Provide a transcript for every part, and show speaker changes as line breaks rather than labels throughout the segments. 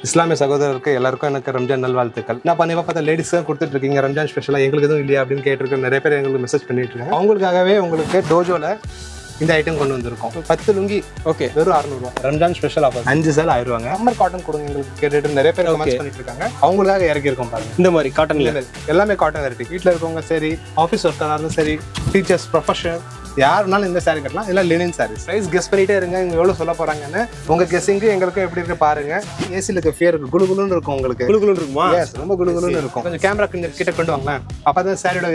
இஸ்லாமிய சகோதரருக்கு எல்லாருக்கும் எனக்கு ரம்ஜான் நல்வாழ்த்துக்கள். நான் பண்ணிவா பார்த்தா லேடிஸ் தான் கொடுத்துட்டு இருக்கீங்க ரம்ஜான் ஸ்பெஷலா எங்களுக்கு எதுவும் இல்லையா அப்படின்னு கேட்டிருக்க நிறைய பேர் எங்களுக்கு மெசேஜ் பண்ணிட்டு இருக்காங்க. அவங்களுக்காகவே உங்களுக்கு டோஜோல இந்த ஐட்டம் கொண்டு வந்திருக்கோம். 10 லுங்கி ஓகே வெறும் 600 ரூபா. ரம்ஜான் ஸ்பெஷல் ஆஃபர் 5 சேல் ஆயிடுவாங்க. சம்மர் காட்டன் கொடுங்க எங்களுக்கு கேட்டுட்டு நிறைய பேர் கமெண்ட்ஸ் பண்ணிட்டு இருக்காங்க. அவங்களுக்காக இறக்கி இருக்கோம் பாருங்க. இந்த மாதிரி காட்டன்ல எல்லாமே காட்டன் வெரைட்டி. வீட்டில் இருக்கவங்க சரி, ஆஃபீஸ் ஒர்க்காக இருந்தாலும் சரி, டீச்சர்ஸ், ப்ரொஃபஷனல் யாருனாலும் இந்த சாரி கட்டலாம். இதெல்லாம் லினன் சாரீஸ். ப்ரைஸ் கெஸ் பண்ணிட்டே இருங்க, இவங்க எவ்வளோ சொல்ல போறாங்கன்னு. உங்க கெஸ்ஸிங்கு எங்களுக்கும் எப்படி இருக்கு பாருங்க. ஏசியில் இருக்க ஃபியர் இருக்கு, குளுகுலுன்னு இருக்கும். உங்களுக்கு குளுகுலுன்னு இருக்குமா? ரொம்ப குளுகுலுன்னு இருக்கும். கொஞ்சம் கேமரா கிட்ட கொண்டு வாங்களேன். அப்பதான் சாரியோட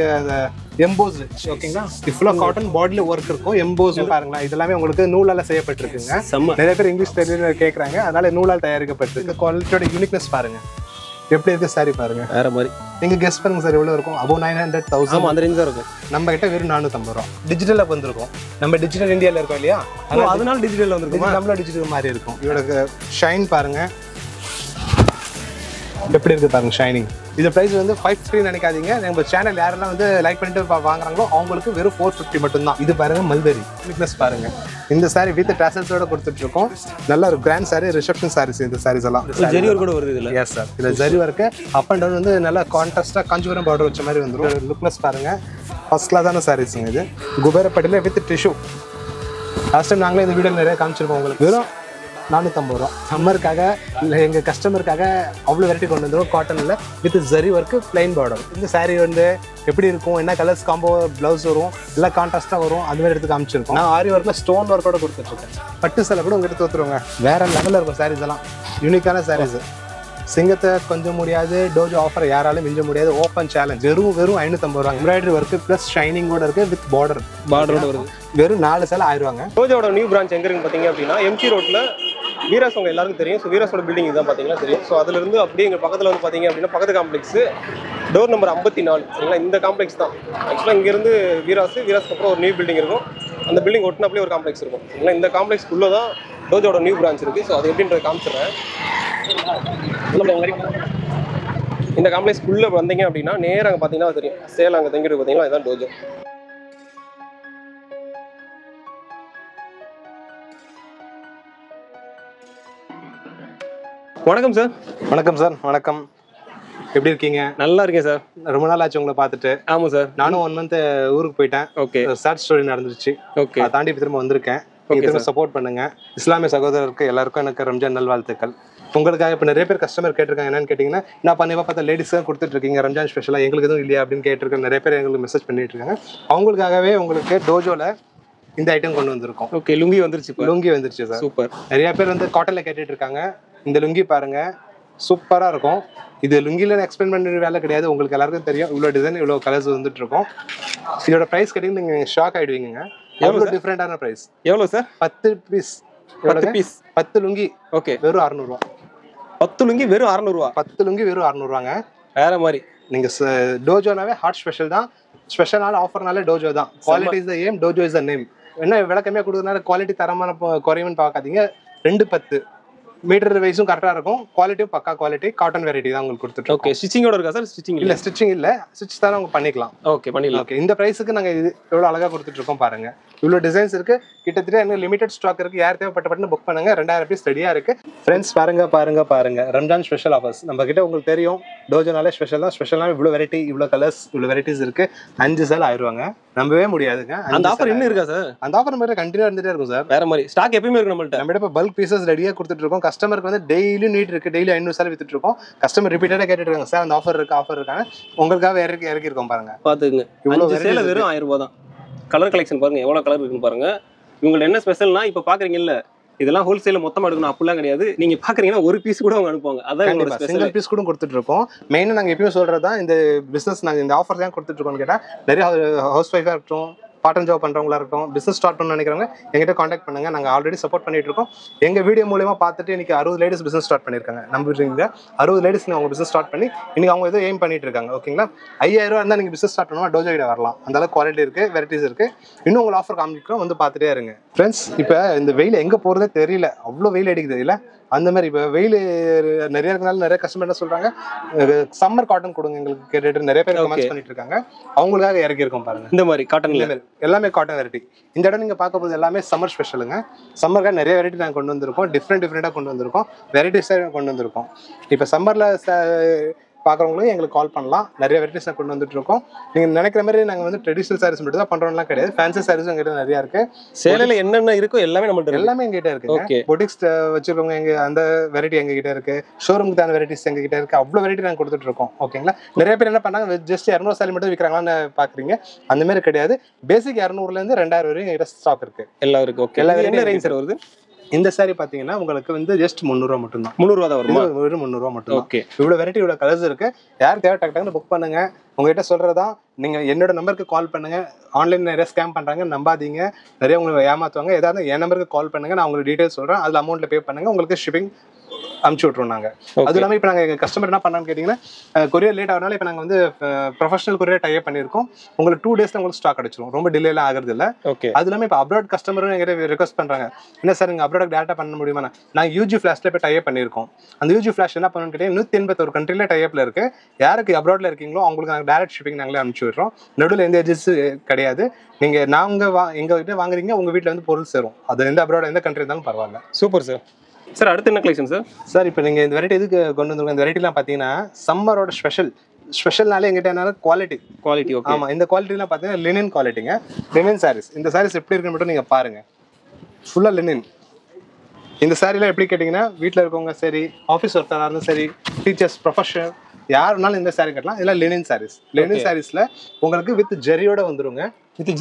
எம்போஸ் ஓகேங்களா. ஃபுல்லா காட்டன் பாடியில ஒர்க் இருக்கும். எம்போஸ் பாருங்களா, இதெல்லாமே உங்களுக்கு நூலால செய்யப்பட்டிருக்குங்க. நிறைய பேர் இங்கிலீஷ் தெரியல கேட்கறாங்க, அதனால நூலால் தயாரிக்கப்பட்டிருக்கு. இந்த குவாலிட்டியோட யூனிக்னஸ் பாருங்க எப்படி இருக்கு சாரி பாருங்க. வேற மாதிரி நீங்க கெஸ் பண்ணுங்க சார் எவ்வளவு இருக்கும்? அபோவ் 900,000 அந்த ரேஞ்ச் தான் இருக்கும். நம்ம கிட்ட வெறும் 450 ரூபா. டிஜிட்டலா வந்திருக்கும். நம்ம டிஜிட்டல் இந்தியால இருக்கோம் இல்லையா, அதனால டிஜிட்டல் வந்திருக்கும். நம்மள டிஜிட்டல் மாதிரி இருக்கும். இதோட ஷைன் பாருங்க எப்படி இருக்கு பாருங்க, ஷைனிங். இது பிரைஸ் வந்து 550 நினைக்காதீங்க. நம்ம சேனல் யாரெல்லாம் வந்து லைக் பண்ணிட்டு வாங்குறாங்களோ அவங்களுக்கு வெறும் 450 மட்டும்தான். இது பாருங்க மல்பெரி திக்னஸ் பாருங்க. இந்த சாரி வித் டாசல்ஸோட கொடுத்துட்டு இருக்கோம். நல்ல ஒரு கிராண்ட் சாரி, ரிசப்ஷன் சாரீஸ். இந்த சாரீஸ் எல்லாம் ஜரி ஒர்க் கூட வருது இதுல. எஸ் சார், இதுல zari work up and down வந்து நல்லா கான்ட்ராஸ்டா காஞ்சிபுரம் பார்டர் வச்ச மாதிரி வந்துடும். லுக்னஸ் பாருங்க, ஃபர்ஸ்ட் கிளாஸான சாரீஸ்ங்க. இது குபேரப்பட்டில வித் டிஷ்யூ. லாஸ்ட் டைம் நாங்களே இந்த வீடியோ நிறைய காமிச்சிருக்கோம் உங்களுக்கு. வெறும் 450 ரூபா. சம்மருக்காக இல்லை எங்கள் கஸ்டமருக்காக அவ்வளோ வெரைட்டி கொண்டு வந்துடும். காட்டனில் with zari work, plain border. இந்த சாரீ வந்து எப்படி இருக்கும், என்ன கலர்ஸ் காம்போ ப்ளவுஸ் வரும், எல்லாம் கான்ட்ராஸ்ட்டாக வரும். அது மாதிரி எடுத்து காமிச்சிருக்கோம். நான் ஆரி ஒர்க்கில் ஸ்டோன் ஒர்க்கோட கொடுத்துட்ருக்கேன். பட்டு சேலை கூட உங்கள்கிட்ட தோற்றுருவாங்க. வேற லெவலில் இருக்கும் சாரீஸ் எல்லாம். யூனிக்கான சாரீஸ். சிங்கத்தை கொஞ்சம் முடியாது, டோஜோ ஆஃபர் யாராலும் மிஞ்ச முடியாது. Open challenge. வெறும் 550 ரூபா. எம்ப்ராய்டரி ஒர்க்கு ப்ளஸ் ஷைனிங்கோட இருக்கு வித் பார்டரோட வருது. வெறும் 4 சேலை 1000 ரூபாங்க.
டோஜோட நியூ பிரான்ச் எங்க இருக்குன்னு பார்த்தீங்க அப்படின்னா எம்சி ரோட்ல வீராஸ் உங்க எல்லாருக்கும் தெரியும். ஸோ வீராஸோட பில்டிங் இதுதான் பார்த்தீங்கன்னா தெரியும். ஸோ அதுலேருந்து அப்படியே எங்கள் பக்கத்தில் வந்து பார்த்தீங்க அப்படின்னா பக்கத்து காம்ப்ளெக்ஸ் டோர் நம்பர் 54 சரிங்களா. இந்த காம்ப்ளெக்ஸ் தான் ஆக்சுவலாக இங்கேருந்து வீராஸ்க்கு அப்புறம் ஒரு நியூ பில்டிங் இருக்கும். அந்த பில்டிங் ஒட்டினாப்லேயே ஒரு காம்ப்ளெக்ஸ் இருக்கும் சரிங்களா. இந்த காம்ப்ளெக்ஸ்க்குள்ளே தான் டோஜோட நியூ பிரான்ச் இருக்குது. ஸோ அது எப்படின்றத காமிச்சிடுறேன். இந்த காம்ப்ளெக்ஸ்க்குள்ளே வந்தீங்க அப்படின்னா நேராக அங்கே பார்த்தீங்கன்னா தெரியும் சேல் அங்கே தங்கிட்டு பார்த்தீங்கன்னா இதுதான் டோஜோ. வணக்கம் சார்.
வணக்கம் சார். வணக்கம், எப்படி இருக்கீங்க?
நல்லா இருக்கேன் சார்.
ரொம்ப நாள் ஆச்சு உங்களை பார்த்துட்டு.
ஆமாம் சார்,
நானும் 1 மந்த் ஊருக்கு போயிட்டேன். ஓகே, சேட் ஸ்டோரி நடந்துருச்சு. ஓகே, அதை தாண்டி திரும்ப வந்திருக்கேன். திரும்ப சப்போர்ட் பண்ணுங்க. இஸ்லாமிய சகோதரருக்கு எல்லாருக்கும் எனக்கு ரம்ஜான் நல்வாழ்த்துக்கள். உங்களுக்காக இப்போ நிறைய பேர் கஸ்டமர் கேட்டிருக்காங்க. என்னன்னு கேட்டிங்கன்னா, நான் பண்ணிவா பார்த்தா லேடிஸ் தான் கொடுத்துட்டு இருக்கீங்க ரம்ஜான் ஸ்பெஷலாக எங்களுக்கு எதுவும் இல்லையா அப்படின்னு கேட்டிருக்க நிறைய பேர் எங்களுக்கு மெசேஜ் பண்ணிட்டு இருக்காங்க. அவங்களுக்காகவே உங்களுக்கு டோஜோல இந்த ஐட்டம் கொண்டு வந்திருக்கோம்.
ஓகே, லுங்கி வந்துருச்சு.
லுங்கி வந்துருச்சு சார்.
சூப்பர்.
நிறைய பேர் வந்து காட்டன்ல கேட்டுட்டு இருக்காங்க. இந்த லுங்கி பாருங்க, சூப்பரா இருக்கும். இது லுங்கில எக்ஸ்பிளைன் பண்ணுற வேலை கிடையாது, உங்களுக்கு எல்லாருக்கும் தெரியும். இவ்வளோ டிசைன், இவ்வளோ கலர்ஸ் வந்துட்டு இருக்கும். இதோட ப்ரைஸ் கேட்டீங்கன்னா நீங்க ஷாக் ஆயிடுவீங்க. எவ்வளோ டிஃப்ரெண்டான ப்ரைஸ்.
எவ்வளோ சார்?
10 பீஸ். 10 லுங்கி
ஓகே வெறும்
600 ரூபா.
10 லுங்கி வெறும் 600 ரூபா.
10 லுங்கி வெறும் 600 ரூபாங்க.
வேற மாதிரி.
நீங்க டோஜோனாவே ஹாட் ஸ்பெஷல் தான். ஸ்பெஷலான ஆஃபர்னால டோஜோ தான். Quality is the aim, Dojo is the name. என்ன விளக்கமே கொடுக்கறதுனால குவாலிட்டி தரமான குறைவுன்னு பார்க்காதீங்க. 210 மீட்டர் வைஸும் கரெக்டாக இருக்கும். குவாலிட்டியும் பக்கா குவாலிட்டி. காட்டன் வெரைட்டி தான் உங்களுக்கு கொடுத்துட்டு.
ஓகே, ஸ்டிச்சிங்கோட இருக்கா சார்? ஸ்டிச்சிங்
இல்லை, ஸ்டிச்சிங் இல்லை. ஸ்டிச் தான் அவங்க பண்ணிக்கலாம்.
ஓகே, பண்ணிடலாம்.
ஓகே, இந்த ப்ரைஸுக்கு நாங்கள் இது எவ்வளோ அழகாக கொடுத்துட்டு இருக்கோம் பாருங்க. இவ்வளோ டிசைன்ஸ் இருக்கு. கிட்டத்தட்ட எனக்கு லிமிடெட் ஸ்டாக் இருக்கு. யார் தேவைப்பட்ட புக் பண்ணுங்க. 2000 பீஸ் ரெடியாக இருக்கு. ஃப்ரெண்ட்ஸ் பாருங்க ரம்ஜான் ஸ்பெஷல் ஆஃபர்ஸ் நம்ம கிட்ட உங்களுக்கு தெரியும். டோஜோனாலே ஸ்பெஷல் தான். ஸ்பெஷலாக இவ்வளோ வெரைட்டி, இவ்வளோ கலர்ஸ், இவ்வளோ வெரைட்டிஸ் இருக்கு. 5 சேல் 1000 ரூபாங்க. நம்பவே முடியாதுங்க.
அந்த ஆஃபர் இன்னும் இருக்கா சார்?
அந்த ஆஃபர் மாதிரி கண்டினியூ இருந்துட்டே இருக்கும் சார்.
வேற மாதிரி ஸ்டாக் எப்பயுமே இருக்கு நம்மள்ட்ட.
நம்ம இப்போ பல்க் பீசஸ் ரெடியாக கொடுத்துட்டு இருக்கோம். கஸ்டமருக்கு வந்து டெய்லி நீட் இருக்கு. டெய்லி 500 சேல் வித்துட்டு இருக்கோம். கஸ்டமர் ரிப்பீட்டடாக கேட்டுட்டு இருக்காங்க, சார் அந்த ஆஃபர் இருக்காங்க. உங்களுக்காக இறக்கி இருக்கோம் பாருங்க.
பாத்துங்க, இவ்வளோ சேல வெறும் 1000 ரூபாய் தான். கலர் கலெக்ஷன் பாருங்க, எவ்வளவு கலர் இருக்குன்னு பாருங்க. இவங்களுக்கு என்ன ஸ்பெஷல்னா, இப்ப பாக்குறீங்கல்ல, இதெல்லாம் ஹோல்சேல மொத்தமா எடுக்கணும் அப்படிலாம் கிடையாது. நீங்க பாக்குறீங்கன்னா ஒரு பீஸ் கூட அவங்க அனுப்புவாங்க. அதான்
சிங்கிள் பீஸ் கூட கொடுத்துட்டு இருக்கோம். மெயினா நாங்க எப்பயும் சொல்றதா, இந்த பிசினஸ் நாங்க இந்த ஆஃபர் தான் கொடுத்துட்டு இருக்கோம்னு கேட்டா, நிறைய ஹவுஸ் ஒய்ஃபா இருக்கட்டும், பார்ட் டைம் ஜாப் பண்றவங்களா இருக்கட்டும், பிசினஸ் ஸ்டார்ட் பண்ணணும்னு நினைக்கிறவங்க எங்கிட்ட காண்டாக்ட் பண்ணுங்க. நாங்க ஆல்ரெடி சப்போர்ட் பண்ணிட்டு இருக்கோம். எங்க வீடியோ மூலமா பார்த்துட்டு இன்னைக்கு 60 லேடிஸ் பிசினஸ் ஸ்டார்ட் பண்ணிருக்காங்க. நம்புறீங்க? 60 லேடிஸ் அவங்க பிசினஸ் ஸ்டார்ட் பண்ணி இன்னைக்கு அவங்க ஏதோ எய்ம் பண்ணிட்டு இருக்காங்க. ஓகேங்களா? 5000 ரூபா இருந்தா நீங்க பிசினஸ் ஸ்டார்ட் பண்ணுவா டோஜோ கிட்ட வரலாம். அந்த அளவுக்கு குவாலிட்டி இருக்கு, வெரைட்டிஸ் இருக்கு. இன்னும் உங்களுக்கு ஆஃபர் காமிக்கிறோம், வந்து பார்த்துட்டே இருங்க. ஃப்ரெண்ட்ஸ், இப்போ இந்த வெயில் எங்க போறதே தெரியல. அவ்வளோ வெயில் அடிக்குது இல்ல. அந்த மாதிரி இப்போ வெயில் நிறைய இருக்கனால நிறைய கஸ்டமர் என்ன சொல்றாங்க, சம்மர் காட்டன் கொடுங்க எங்களுக்கு கேட்டுட்டு நிறைய பேர் கமெண்ட்ஸ் பண்ணிட்டு இருக்காங்க. அவங்களுக்காக இறக்கி இருக்கோம் பாருங்க.
இந்த மாதிரி காட்டன்ல
எல்லாமே காட்டன் வெரைட்டி. இந்த இடம் நீங்க பார்க்க போது எல்லாமே சம்மர் ஸ்பெஷலுங்க. சம்மருக்காக நிறைய வெரைட்டி நாங்கள் கொண்டு வந்திருக்கோம். டிஃப்ரெண்டாக கொண்டு வந்திருக்கோம். வெரைட்டிஸாக கொண்டு வந்திருக்கோம். இப்போ சம்மர்ல பார்க்குறவங்களும் எங்களுக்கு கால் பண்ணலாம். நிறைய வெரைட்டிஸ் கொண்டு வந்துட்டு இருக்கோம். நீங்க நினைக்கிற மாதிரி நாங்கள் வந்து ட்ரெடிஷனல் சாரீஸ் மட்டும் தான் பண்றோம்லாம் கிடையாது. ஃபேன்சி சாரீஸும் எங்கிட்ட நிறைய இருக்கு.
சேலையில என்னென்ன இருக்கோ எல்லாமே நம்மள்ட்ட
எல்லாமே எங்கிட்ட இருக்கு. பொட்டிக்ஸ் வச்சிருக்கவங்க எங்க அந்த வெரைட்டி எங்ககிட்ட இருக்கு. ஷோரூமுக்கு தான வெரைட்டிஸ் எங்ககிட்ட இருக்கு. அவ்வளோ வெரைட்டி நாங்கள் கொடுத்துட்டு இருக்கோம். ஓகேங்களா. நிறைய பேர் என்ன பண்ணாங்க, ஜஸ்ட் 200 சாரி மட்டும் விற்கிறாங்களான்னு பாக்குறீங்க. அந்த மாதிரி கிடையாது. பேசிக் 200லேருந்து 2000 வரையும் எங்கிட்ட ஸ்டாக் இருக்கு.
எல்லாம் இருக்கு. ஓகே. என்ன ரேஞ்ச் சார் வருது?
இந்த சாரி பாத்தீங்கன்னா உங்களுக்கு வந்து ஜஸ்ட் 300 ரூபா மட்டும் தான்.
300 ரூபா தான் வருமா?
வெறும் 300 ரூபா மட்டும்.
ஓகே.
இவ்வளவு வெரைட்டி, இவ்வளவு கலர்ஸ் இருக்கு. யார் தேவை டக்குன்னு புக் பண்ணுங்க. உங்ககிட்ட சொல்றதா, நீங்க என்னோட நம்பருக்கு கால் பண்ணுங்க. ஆன்லைன் நிறைய ஸ்கேம் பண்றாங்க, நம்பாதீங்க. நிறைய உங்களை ஏமாத்துவாங்க. ஏதாவது என் நம்பருக்கு கால் பண்ணுங்க, நான் உங்களுக்கு டீடைல்ஸ் சொல்றேன். அதுல அமௌண்ட்ல பே பண்ணுங்க, உங்களுக்கு ஷிப்பிங் அனுப்பிச்சு விட்ருவோம் நாங்கள். அது இல்லாமல் இப்போ நாங்கள் எங்கள் கஸ்டமர் என்ன பண்ணான்னு கேட்டிங்கன்னா, கொரியர் லேட் ஆகிறனால இப்போ நாங்கள் வந்து ப்ரொஃபஷனல் கொரியர் டைப் பண்ணியிருக்கோம். உங்களுக்கு 2 டேஸில் உங்களுக்கு ஸ்டாக் அடிச்சிடும். ரொம்ப டிலேலாம் ஆகிறது இல்லை.
ஓகே.
அது இல்லாமல் இப்போ அப்ராட் கஸ்டமரும் எங்கிட்ட ரிக்வஸ்ட் பண்ணுறாங்க, என்ன சார் நீங்கள் அப்ராட் டேட்டா பண்ண முடியுமா? நாங்கள் யூஜி ஃபிளாஷில் இப்போ டைப் பண்ணியிருக்கோம். அந்த யூஜி ஃபிளாஷ் என்ன பண்ணணும்னு கேட்டீங்கன்னா 181 கண்ட்ரியில் டைப்பில் இருக்குது. யாருக்கு அப்ராடில் இருக்கீங்களோ அவங்களுக்கு நாங்கள் டேரக்ட் ஷிப்பிங் நாங்களே அனுப்பிச்சி விடுறோம். நடுவில் எந்த ஏஜென்சி கிடையாது. நீங்கள் எங்ககிட்ட வாங்குறீங்க, உங்கள் வீட்டில் வந்து பொருள் சேரும். அது எந்த அப்ராட் எந்த கண்ட்ரி இருந்தாலும் பரவாயில்ல.
Super sir. சார் அடுத்து என்ன கலெக்ஷன் சார்?
சார் இப்போ நீங்கள் இந்த வெரைட்டி எதுக்கு கொண்டு வந்துருக்கோம்? இந்த வெரைட்டிலாம் பார்த்தீங்கன்னா சம்மரோட ஸ்பெஷல்னாலே எங்கிட்ட என்ன குவாலிட்டி.
ஓகே.
ஆமாம், இந்த குவாலிட்டிலாம் பார்த்தீங்கன்னா லினன் குவாலிட்டிங்க. லினன் சாரீஸ். இந்த சாரீஸ் எப்படி இருக்குன்னு மட்டும் நீங்கள் பாருங்கள். ஃபுல்லாக லினன். இந்த சாரீலாம் எப்படி கேட்டிங்கன்னா, வீட்டில் இருக்கவங்க சரி, ஆஃபீஸ் ஒர்க்கராக இருந்தாலும் சரி, டீச்சர்ஸ், ப்ரொஃபஷனல் யாருனாலும் இந்த சாரீ கட்டலாம். இதெல்லாம் லினன் சாரீஸ். லினன் சாரீஸில் உங்களுக்கு வித் ஜெரியோட வந்துருங்க.
With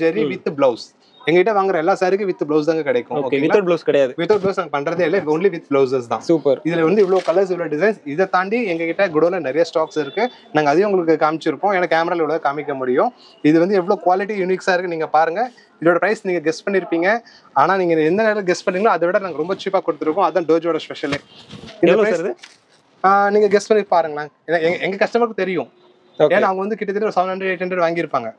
zari
with blouse. எங்ககிட்ட வாங்குற எல்லா சாரிக்கும் வித் பிளவுஸ் தாங்க கிடைக்கும்.
ஓகே. வித்அவுட் பிளவுஸ் கிடையாது.
வித்அவுட் பிளவுஸ் நாங்க பண்றதே இல்ல. ஒன்லி வித் பிளவுசஸ் தான்.
சூப்பர்.
இதுல வந்து இவ்வளவு கலர்ஸ், இவ்வளவு டிசைன்ஸ். இதை தாண்டி எங்ககிட்ட குடோன்ல நிறைய ஸ்டாக்ஸ் இருக்கு. நாங்க அதையும் உங்களுக்கு காமிச்சிருப்போம். ஏன்னா கேமரால இவ்வளவு காமிக்க முடியும். இது வந்து எவ்வளவு குவாலிட்டி யூனிக்ஸா இருக்கு நீங்க பாருங்க. இதோட பிரைஸ் நீங்க கெஸ் பண்ணிருப்பீங்க. ஆனா நீங்க எந்த நேரம் கெஸ் பண்ணீங்களோ அதை விட நாங்க ரொம்ப சீப்பா கொடுத்துருக்கோம். அதான் டோஜோட ஸ்பெஷல். நீங்க கெஸ் பண்ணி பாருங்களேன். எங்க கஸ்டமருக்கு தெரியும். ஏன்னா அவங்க வந்து கிட்டத்தட்ட 700-800 வாங்கியிருப்பாங்க.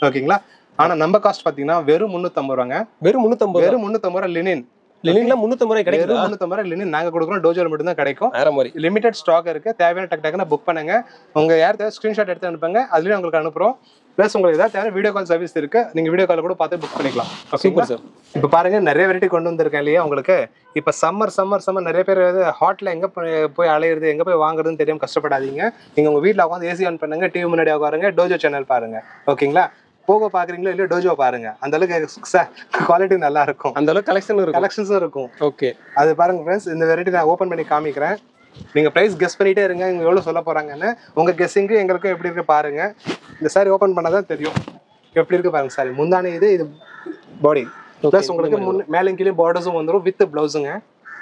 ஓகேங்களா. ஆனா நம்ம காஸ்ட் பாத்தீங்கன்னா வெறும் 350 ரூபாங்க.
வெறும் 350
ரூபா லினன்.
லினன்லாம் 350 ரூபாய் கிடைக்குது.
350 ரூபாய் லினன் நாங்க கொடுக்குறோம். டோஜோல மட்டும் தான் கிடைக்கும்.
வேற மாதிரி
லிமிடெட் ஸ்டாக் இருக்கு. தேவையான டக்குன்னு புக் பண்ணுங்க. உங்க யார் தேவை ஸ்கிரீன்ஷாட் எடுத்து அனுப்புங்க. அதுலயும் உங்களுக்கு அனுப்புறோம். பிளஸ் உங்களுக்கு ஏதாவது தேவை வீடியோ கால் சர்வீஸ் இருக்கு. நீங்க வீடியோ கால் கூட பார்த்து புக் பண்ணிக்கலாம்.
Super sir.
இப்போ பாருங்க நிறைய வெரைட்டி கொண்டு வந்திருக்கேன் இல்லையா உங்களுக்கு. இப்போ சம்மர் நிறைய பேர் ஹாட்ல எங்க போய் அலையிறது, எங்க போய் வாங்குறதுன்னு தெரியாம கஷ்டப்படாதீங்க. நீங்க உங்க வீட்டுல உட்காந்து ஏசி ஆன் பண்ணுங்க, டிவி முன்னாடி உட்காருங்க, டோஜோ சேனல் பாருங்க. ஓகேங்களா. போக பாக்குறீங்களோ இல்லையோ டோஜோ பாருங்க. அந்த அளவுக்கு குவாலிட்டி நல்லா இருக்கும்.
அந்த அளவுக்கு கலெக்ஷன்ஸும் இருக்கும்.
ஓகே. அது பாருங்க ஃப்ரெண்ட்ஸ். இந்த வெரைட்டி நான் ஓப்பன் பண்ணி காமிக்கிறேன். நீங்க பிரைஸ் கெஸ் பண்ணிட்டே இருங்க. இவங்க எவ்வளவு சொல்ல போறாங்கன்னு. உங்க கெஸ்ஸிங்கு எங்களுக்கும் எப்படி இருக்கு பாருங்க. இந்த சாரி ஓப்பன் பண்ணாதான் தெரியும் எப்படி இருக்கு பாருங்க. சாரி முந்தானே இது பாடி பிளஸ் உங்களுக்கு மேலும் கீழே பார்டர்ஸும் வந்துடும். வித் பிளவுஸுங்க.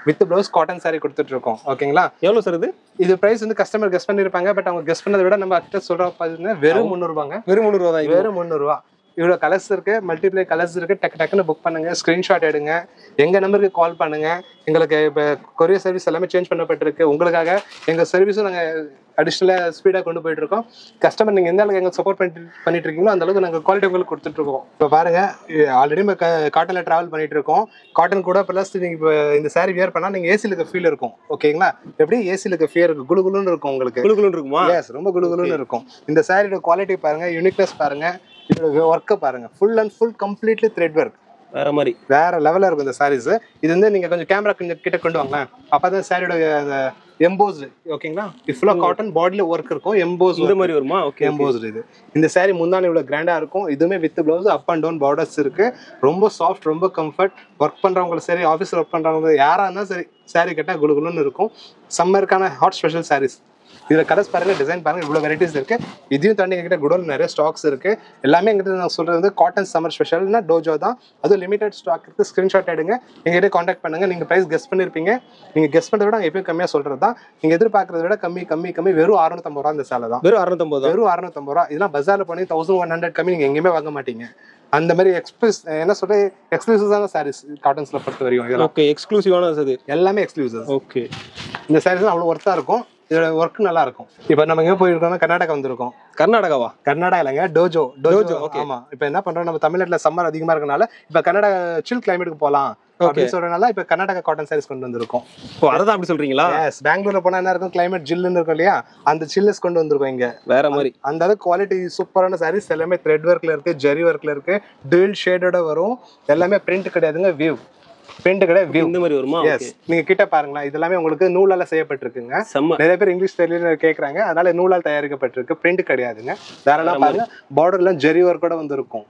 வித் பிளவுஸ் காட்டன் சாரி கொடுத்துட்டு இருக்கோம். ஓகேங்களா.
எவ்வளவு சார் இது
பிரைஸ் வந்து கஸ்டமர் கெஸ் பண்ணிருப்பாங்க. பட் அவங்க கெஸ் பண்ணதை விட நம்ம கிட்ட சொல்ற பாத்தீங்கன்னா வெறும் 300 ரூபாங்க.
வெறும் 300 ரூபா தான்.
வெறும் 300 ரூபா. இவ்வளோ கலர்ஸ் இருக்கு. மல்டிப்ளை கலர்ஸ் இருக்கு. டக்குன்னு புக் பண்ணுங்க. ஸ்கிரீன்ஷாட் எடுங்க. எங்க நம்பருக்கு கால் பண்ணுங்க. எங்களுக்கு இப்போ கொரியர் சர்வீஸ் எல்லாமே சேஞ்ச் பண்ணப்பட்டிருக்கு. உங்களுக்காக எங்க சர்வீஸும் நாங்கள் அடிஷ்னலாக ஸ்பீடாக கொண்டு போயிட்டு இருக்கோம். கஸ்டமர் நீங்கள் எந்த அளவுக்கு எங்களுக்கு சப்போர்ட் பண்ணிட்டு இருக்கீங்களோ அந்த அளவுக்கு நாங்கள் குவாலிட்டி உங்களுக்கு கொடுத்துட்டு இருக்கோம். இப்போ பாருங்க ஆல்ரெடி நம்ம காட்டனில் ட்ராவல் பண்ணிட்டு இருக்கோம். காட்டன் கூட ப்ளஸ் நீங்கள் இப்போ இந்த சாரி வியர் பண்ணால் நீங்கள் ஏசியில் இருக்க ஃபீல் இருக்கும். ஓகேங்களா. எப்படி ஏசியில் இருக்க ஃபீல் இருக்கும். குளுகுலுன்னு இருக்கும் உங்களுக்கு.
குளுகுலுன்னு இருக்குமா?
எஸ், ரொம்ப குளுகுலுன்னு இருக்கும். இந்த சாரியோட குவாலிட்டி பாருங்க, யூனிக்னஸ் பாருங்க, இதோட ஒர்க்கை பாருங்க. Full and full completely thread work.
வேற மாதிரி
வேற லெவலில் இருக்கும் இந்த சாரீஸ். இது வந்து நீங்கள் கொஞ்சம் கேமரா கொஞ்சம் கிட்ட கொண்டு வாங்களேன். அப்போ தான் சாரியோட எம்போஸ்டு. ஓகேங்களா. ஃபுல்லாக காட்டன் பாடியில் ஒர்க் இருக்கும். எம்போஸ்
இந்த மாதிரி வருமா? ஓகே.
எம்போஸ்டு. இது இந்த சாரி முந்தானே இவ்வளோ கிராண்டாக இருக்கும். இதுவுமே with blouse up and down borders இருக்கு. ரொம்ப சாஃப்ட், ரொம்ப கம்ஃபர்ட். ஒர்க் பண்ணுறவங்களும் சரி, ஆஃபீஸில் ஒர்க் பண்ணுறவங்க யாராக இருந்தாலும் சரி, சாரி கட்டால் குளுகுலுன்னு இருக்கும். சம்மருக்கான ஹாட் ஸ்பெஷல் சாரீஸ். இதில் கலர்ஸ் பாருங்க, டிசைன் பாருங்க, இவ்வளோ வெரைட்டிஸ் இருக்கு. இதையும் தாண்டி எங்ககிட்ட குடோன் நிறைய ஸ்டாக்ஸ் இருக்கு. எல்லாமே எங்கிட்ட நான் சொல்றது வந்து காட்டன் சம்மர் ஸ்பெஷல்னா டோஜோ தான். அதுவும் லிமிடெட் ஸ்டாக் இருக்கு. ஸ்கிரீன்ஷாட் எடுங்க, எங்ககிட்ட காண்டாக்ட் பண்ணுங்க. நீங்க பிரைஸ் கெஸ் பண்ணிருப்பீங்க. நீங்க கெஸ் பண்றதை விட எப்பயும் கம்மியா சொல்றது தான். நீங்க எதிர்பார்க்கறத விட கம்மி. வெறும் 650 ரூபா இந்த சேலை தான்.
வெறும் 650
ரூபா. இதெல்லாம் பஜார்ல போனி 1100 கம்மி நீங்க எங்கேயுமே வாங்க மாட்டீங்க. அந்த மாதிரி எக்ஸ்க்ளூசிவான சாரீஸ் காட்டன்ஸ்ல பொறுத்த வரைக்கும்.
ஓகே. எக்ஸ்க்ளூசிவான எல்லாமே
எக்ஸ்க்ளூசிவ்.
ஓகே.
இந்த சாரீஸ் அவ்வளோ ஒர்த்தா இருக்கும். இதோட ஒர்க் நல்லா இருக்கும். இப்போ நம்ம எங்கே போயிருக்கோம்னா கர்நாடகா வந்திருக்கோம்.
கர்நாடகாவா?
கர்நாடகா இல்லைங்க, டோஜோ. ஆமா, இப்போ என்ன பண்றோம், நம்ம தமிழ்நாட்டில் சம்மர் அதிகமா இருக்கனால இப்போ கர்நாடகா சில் கிளைமேட்டுக்கு போகலாம் அப்படின்னு சொல்றதுனால இப்போ கர்நாடகா காட்டன் சாரீஸ் கொண்டு வந்திருக்கோம்.
ஓ, அதான் அப்படி சொல்றீங்களா?
எஸ், பெங்களூர்ல போனா என்ன இருக்கும், கிளைமேட் ஜில்லுன்னு இருக்கும் இல்லையா, அந்த சில்னஸ் கொண்டு வந்திருக்கோம் இங்க.
வேற மாதிரி
அந்த அளவுக்கு குவாலிட்டி சூப்பரான சாரீஸ் எல்லாமே த்ரெட் ஒர்க்ல இருக்கு, ஜெரி ஒர்க்ல இருக்கு, டுவல் ஷேடோட வரும். எல்லாமே பிரிண்ட் கிடையாதுங்க, வியூ பிரிண்ட் கிடையாது, வியூ
இந்த மாதிரி வருமா?
எஸ், நீங்க கிட்ட பாருங்களா, இது எல்லாமே உங்களுக்கு நூலால செய்யப்பட்டிருக்குங்க. நிறைய பேர் இங்கிலீஷ் தெரியல கேக்குறாங்க, அதனால நூலால் தயாரிக்கப்பட்டிருக்கு, பிரிண்ட் கிடையாதுங்க. தாராளமா பாருங்க, பார்டர்ல ஜெரி ஒர்க்கோட வந்திருக்கும்.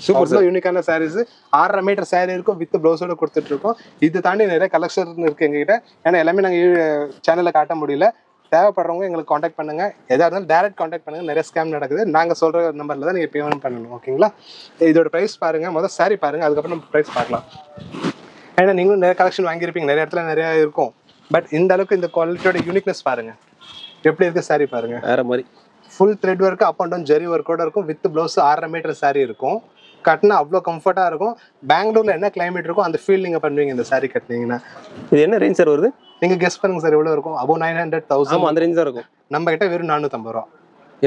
சூப்பர் யூனிக்கான சாரீஸ். 6.5 மீட்டர் சாரீ இருக்கும், வித் பிளவுஸோட கொடுத்துட்டு இருக்கோம். இது தாண்டி நிறைய கலெக்ஷன் இருக்கு எங்ககிட்ட. ஏன்னா எல்லாமே நாங்க சேனல்ல காட்ட முடியல. தேவைப்படுறவங்க எங்களுக்கு காண்டாக்ட் பண்ணுங்க. எதா இருந்தாலும் டைரக்ட் காண்டாக்ட் பண்ணுங்க. நிறைய ஸ்கேம் நடக்குது, நாங்க சொல்ற நம்பர்ல தான் நீங்க பேமெண்ட் பண்ணணும். ஓகேங்களா? இதோட பிரைஸ் பாருங்க, முதல் சாரீ பாருங்க, அதுக்கப்புறம் நம்ம பிரைஸ் பார்க்கலாம். ஏன்னா நீங்களும் நிறைய கலெக்ஷன் வாங்கியிருப்பீங்க, நிறைய இடத்துல நிறைய இருக்கும். பட் இந்த அளவுக்கு இந்த குவாலிட்டியோட யூனிக்னஸ் பாருங்க, எப்படி இருக்கு சாரீ பாருங்க.
வேற மாதிரி
full thread work, up and down zari ஒர்க்கோட இருக்கும், வித் பிளவுஸ். 6.5 மீட்டர் சாரீ இருக்கும். கட்டினா அவ்வளோ கம்ஃபர்ட்டா இருக்கும். பெங்களூர்ல என்ன கிளைமேட் இருக்கும் அந்த ஃபீல் நீங்க பண்ணுவீங்க இந்த சாரீ கட்டினீங்கன்னா.
இது என்ன ரேஞ்ச் சார் வருது?
நீங்க கெஸ் பண்ணுங்க சார், எவ்வளவு இருக்கும்? அபோவ் 900,000.
ஆமா, அந்த ரேஞ்ச் தான் இருக்கும்.
நம்ம கிட்ட வெறும் 450 ரூபா.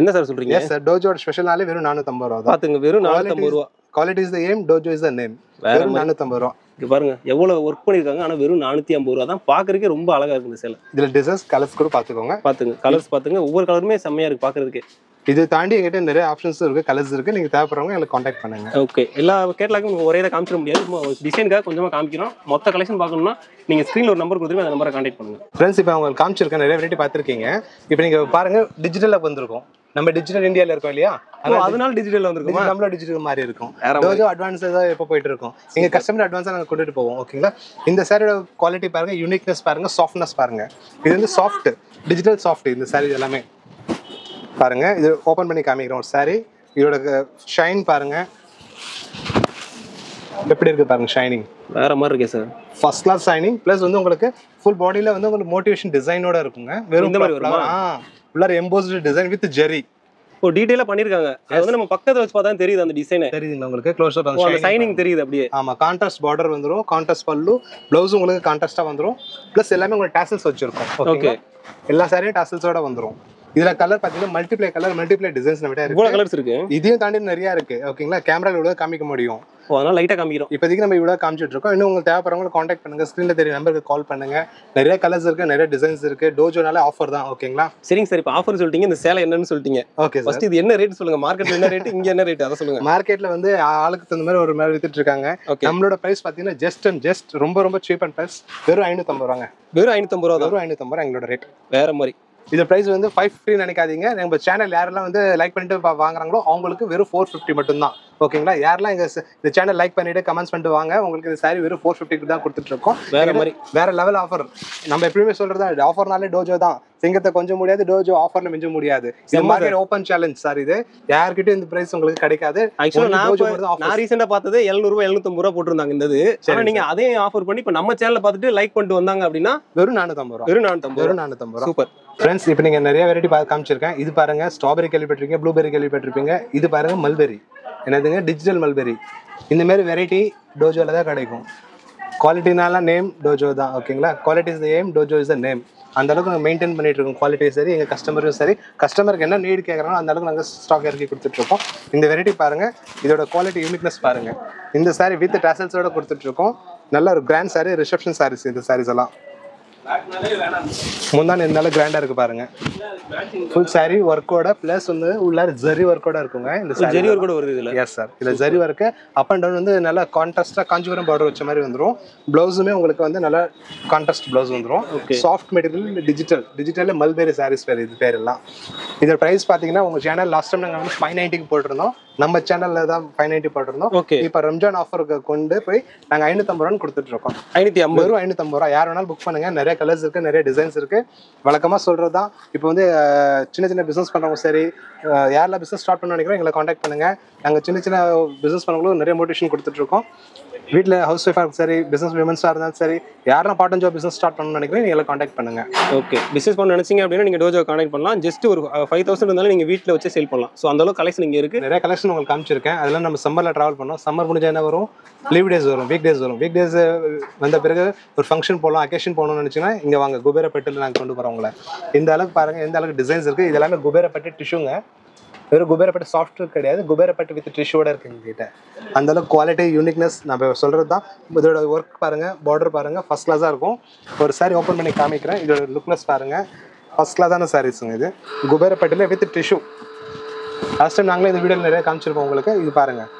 என்ன சார் சொல்றீங்க?
எஸ் சார், டோஜோட ஸ்பெஷல்னாலே வெறும் 450 ரூபா தான்.
பாத்துங்க, வெறும் 450 ரூபா.
Quality is the aim, Tojo is the name. வெறும் 450 ரூபா.
இங்க பாருங்க எவ்வளவு ஒர்க் பண்ணிருக்காங்க. ஆனா வெறும் 450 ரூபா தான். பாக்குறதுக்கே ரொம்ப அழகா இருக்கு இந்த சேலை.
இதுல டிசைன்ஸ், கலர்ஸ் கூட பாத்துக்கோங்க.
பாத்துங்க, கலர்ஸ் பாத்துங்க, ஒவ்வொரு கலருமே செம்மையா இருக்கு பாக்குறதுக்கு.
இது தாண்டி எங்கிட்ட நிறைய ஆப்ஷன்ஸ் இருக்கு, கலர்ஸ் இருக்கு. நீங்க தேவைப்படுறவங்க எனக்கு காண்டாக்ட் பண்ணுங்க.
ஓகே, எல்லா கேட்டலாக்கும் ஒரே இதை காமிச்சிட முடியாது, டிசைனுக்காக கொஞ்சமா காமிக்கிறோம். மொத்த கலெக்ஷன் பார்க்கணும்னா நீங்க ஸ்கிரீன்ல ஒரு நம்பர் கொடுத்துருங்க, அந்த நம்பரை காண்டாக்ட் பண்ணுங்க.
ஃப்ரெண்ட்ஸ், இப்போ உங்களுக்கு காமிச்சிருக்கேன், நிறைய வெரைட்டி பார்த்துருக்கீங்க. இப்போ நீங்க பாருங்க, டிஜிட்டலா வந்திருக்கும். நம்ம டிஜிட்டல் இந்தியால இருக்கோம் இல்லையா,
அதனால டிஜிட்டல் வந்திருக்கும்.
நம்மள டிஜிட்டல் மாதிரி இருக்கும். டோஜோ அட்வான்ஸ் தான் எப்போ போயிட்டு இருக்கோம். எங்க கஸ்டமர் அட்வான்ஸா நாங்க கொண்டுட்டு போவோம். ஓகேங்களா? இந்த சாரியோட குவாலிட்டி பாருங்க, யூனிக்னஸ் பாருங்க, சாஃப்ட்னஸ் பாருங்க. இது வந்து சாஃப்ட், டிஜிட்டல் சாஃப்ட். இந்த சாரி எல்லாமே பாருங்க, இது ஓபன் பண்ணி காமிக்கிறோம் ஒரு சாரி. இதோட ஷைன் பாருங்க, எப்படி இருக்கு பாருங்க, ஷைனிங்
வேற மாதிரி இருக்கு sir.
First class shining. Plus வந்து உங்களுக்கு ஃபுல் பாடியில வந்து உங்களுக்கு மோட்டிவேஷன் டிசைனோட இருக்குங்க. வெறும்
இந்த மாதிரி வருமா?
உள்ளார எம்போஸ்டு டிசைன் வித் ஜெரி.
ஓ, டீடைலா பண்ணிருக்காங்க. அது வந்து நம்ம பக்கத்துல வச்சு பார்த்தா தெரியுது அந்த டிசைன்.
தெரியுதுங்களா உங்களுக்கு? க்ளோஸ் அப்
அந்த ஷைனிங் தெரியுது அப்படியே.
ஆமா, கான்ட்ராஸ்ட் பார்டர் வந்துரும், கான்ட்ராஸ்ட் பல்லு, ப்ளவுஸ் உங்களுக்கு கான்ட்ராஸ்டா வந்துரும். பிளஸ் எல்லாமே உங்களுக்கு டாசல்ஸ் வச்சிருக்கோம். ஓகே, எல்லா சாரியும் டாசல்ஸோட வந்துரும். இதுல கலர் பாத்தீங்கன்னா மல்டிப்ளை கலர், மல்டிப்ளை டிசைன்ஸ் நம்ம கிட்ட இருக்கு.
இவ்வளவு கலர்ஸ் இருக்கு.
இதையும் தாண்டி நிறைய இருக்கு. ஓகேங்களா? கேமரால இவ்வளவு காமிக்க முடியும்.
ஓ, அதனால லைட்டா காமிக்கிறோம்.
இப்போதைக்கு நம்ம இவ்வளவு காமிச்சிட்டு இருக்கோம். இன்னும் உங்களுக்கு தேவைப்படுறவங்க காண்டாக்ட் பண்ணுங்க, ஸ்கிரீன்ல தெரிய நம்பருக்கு கால் பண்ணுங்க. நிறைய கலர்ஸ் இருக்கு, நிறைய டிசைன்ஸ் இருக்கு. டோஜோனால ஆஃபர் தான். ஓகேங்களா?
சரிங்க சார், இப்போ ஆஃபர் சொல்லிட்டீங்க, இந்த சேலை என்னன்னு சொல்லிட்டீங்க.
ஓகே,
ஃபர்ஸ்ட் இது என்ன ரேட் சொல்லுங்க. மார்க்கெட்ல என்ன ரேட், இங்க என்ன ரேட், அத சொல்லுங்க.
மார்க்கெட்ல வந்து ஆளுக்கு தகுந்த மாதிரி ஒரு மாதிரி வித்துட்டு இருக்காங்க. நம்மளோட பிரைஸ் பாத்தீங்கன்னா ஜஸ்ட் ரொம்ப ரொம்ப சீப் அண்ட் பிரைஸ். வெறும் 550 ரூபாங்க.
வெறும் 550 ரூபா.
வெறும் 550 ரூபா எங்களோட ரேட்.
வேற மாதிரி.
இது பிரைஸ் வந்து 550 நினைக்காதீங்க. நம்ம சேனல் யாரெல்லாம் வந்து லைக் பண்ணிட்டு வாங்குறாங்களோ அவங்களுக்கு வெறும் 450 மட்டும் தான். ஓகேங்களா? யாரெல்லாம் இந்த சேனல் லைக் பண்ணிட்டு கமெண்ட்ஸ் பண்ணிட்டு வாங்க, உங்களுக்கு இந்த சாரி வெறும் 450 தான் கொடுத்துட்டு இருக்கோம்.
வேற மாதிரி,
வேற லெவல் ஆஃபர். நம்ம எப்பவுமே சொல்றது ஆஃபர்னாலே டோஜோ தான். சிங்கத்தை கொஞ்சம் முடியாது, டோஜோ ஆஃபர்ல மிஞ்ச முடியாது. இது மார்க்கெட் ஓபன் சேலஞ்ச் சார். இது யார்கிட்டயும் இந்த பிரைஸ் உங்களுக்கு கிடைக்காது.
ஆக்சுவலா நான் ரீசெண்டா பார்த்தது 700 750 ரூபா போட்டுருந்தாங்க இந்த இது. ஆனா நீங்க அதே ஆஃபர் பண்ணி இப்ப நம்ம சேனல்ல பார்த்துட்டு லைக் பண்ணிட்டு வந்தாங்க அப்படின்னா
வெறும் 450 ரூபா.
வெறும் 450 ரூபா. சூப்பர்
ஃப்ரெண்ட்ஸ், இப்போ நீங்க நிறைய வெரைட்டி காமிச்சிருக்கேன். இது பாருங்க, ஸ்ட்ராபெரி கேள்விப்பட்டிருக்கீங்க, ப்ளூபெரி கேள்விப்பட்டிருப்பீங்க. இது பாருங்க மல்பெரி, என்னதுங்க, டிஜிட்டல் மல்பெரி. இந்த மாதிரி வெரைட்டி டோஜோல தான் கிடைக்கும். குவாலிட்டினால நேம் டோஜோ தான். ஓகேங்களா? Quality is the aim, Tojo is the name. அந்த அளவுக்கு நாங்கள் மெயின்டைன் பண்ணிட்டு இருக்கோம். குவாலிட்டியும் சரி, எங்கள் கஸ்டமரும் சரி, கஸ்டமருக்கு என்ன நீடு கேட்குறாங்களோ அந்த அளவுக்கு நாங்கள் ஸ்டாக் இறக்கி கொடுத்துட்டு இருக்கோம். இந்த வெரைட்டி பாருங்க, இதோட குவாலிட்டி யூனிக்னஸ் பாருங்க. இந்த சாரி வித் டாசல்ஸோட கொடுத்துட்டு இருக்கோம். நல்ல ஒரு கிராண்ட் சாரி, ரிசப்ஷன் சாரீஸ். இந்த சாரீஸ் எல்லாம் முந்தான இருந்தாலும் கிராண்டா இருக்கு பாருங்க. ஃபுல் சாரி ஒர்க்கோட பிளஸ் வந்து உள்ள ஜரி ஒர்க்கோட இருக்குங்க. இந்த
ஜரி ஒர்க்கோட வருது இதுல.
எஸ் சார், இதுல zari work up and down வந்து நல்லா கான்ட்ராஸ்டா காஞ்சிபுரம் பார்டர் வச்ச மாதிரி வந்துரும். ப்ளவுஸுமே உங்களுக்கு வந்து நல்லா கான்ட்ராஸ்ட் ப்ளவுஸ் வந்துரும். Soft material, digital mulberry saris பேர். இது பேர் எல்லாம். இதோட பிரைஸ் பாத்தீங்கன்னா உங்க சேனல் லாஸ்ட் டைம் நாங்க வந்து 590 போட்டிருந்தோம். நம்ம சேனல்ல தான் 590 போட்டிருந்தோம். இப்போ ரம்ஜான் ஆஃபருக்கு கொண்டு போய் நாங்க 550 ரூபான்னு கொடுத்துட்டு இருக்கோம். 550 ரூபா. 550 ரூபா. யார் வேணாலும் புக் பண்ணுங்க. நிறைய கலர்ஸ் இருக்கு, நிறைய டிசைன்ஸ் இருக்கு. வழக்கமா சொல்றதுதான். இப்போ வந்து சின்ன சின்ன பிசினஸ் பண்றவங்க சரி, யாரெல்லாம் பிசினஸ் ஸ்டார்ட் பண்ண நினைக்கிறோம் எங்களை காண்டாக்ட் பண்ணுங்க. நாங்க சின்ன சின்ன பிசினஸ் பண்ணவங்களும் நிறைய மோட்டிவேஷன் கொடுத்துட்டு இருக்கோம். வீட்டில் ஹவுஸ் ஒய்ஃபாக சரி, பிசினஸ் விமன்ஸாக இருந்தாலும் சரி, யாரும் part time job business start பண்ணணும்னு நினைக்கிறேன், நீங்க காண்டாக்ட் பண்ணுங்க.
ஓகே, பிசினஸ் பண்ண நினைச்சீங்க அப்படின்னா நீங்க டோஜோ கான்டாக்ட் பண்ணலாம். ஜஸ்ட் ஒரு 5000 இருந்தாலும் நீங்க வீட்டில் வச்சு சேல் பண்ணலாம். ஸோ அந்த அளவுக்கு கலெக்ஷன் இங்கே இருக்கு.
நிறைய கலெக்ஷன் உங்களுக்கு காமிச்சிருக்கேன். அதெல்லாம் நம்ம சம்மரில் ட்ராவல் பண்ணோம். சம்மர் முடிஞ்ச என்ன வரும், லீவ் டேஸ் வரும், வீக் டேஸ் வரும். வீக் டேஸ் வந்த பிறகு ஒரு ஃபங்க்ஷன் போகலாம், அக்கேஷன் போகணும்னு நினச்சிங்கன்னா இங்கே வாங்க, குபேரப்பட்டில் நாங்கள் கொண்டு போகிறோம் உங்களை. இந்த அளவுக்கு பாருங்கள், எந்த அளவுக்கு டிசைன்ஸ் இருக்குது. இது எல்லாமே குபேரப்பட்டு டிஷ்யூங்க. வெறும் குபேரப்பட்டு சாஃப்ட்வேர் கிடையாது, குபேரப்பட்டு வித் டிஷ்யூவோட இருக்குது எங்ககிட்ட. அந்த அளவுக்கு குவாலிட்டி, யூனிக்னஸ் நம்ம சொல்கிறது தான். இதோட ஒர்க் பாருங்கள், பார்டர் பாருங்கள், ஃபஸ்ட் கிளாஸாக இருக்கும். ஒரு சாரி ஓப்பன் பண்ணி காமிக்கிறேன். இதோட லுக்னஸ் பாருங்கள், ஃபஸ்ட் கிளாஸான சாரீஸுங்க. இது குபேரப்பட்டில் வித் டிஷ்யூ. லாஸ்ட் டைம் நாங்களே இந்த வீடியோவில் நிறைய காமிச்சிருக்கோம் உங்களுக்கு. இது பாருங்கள்,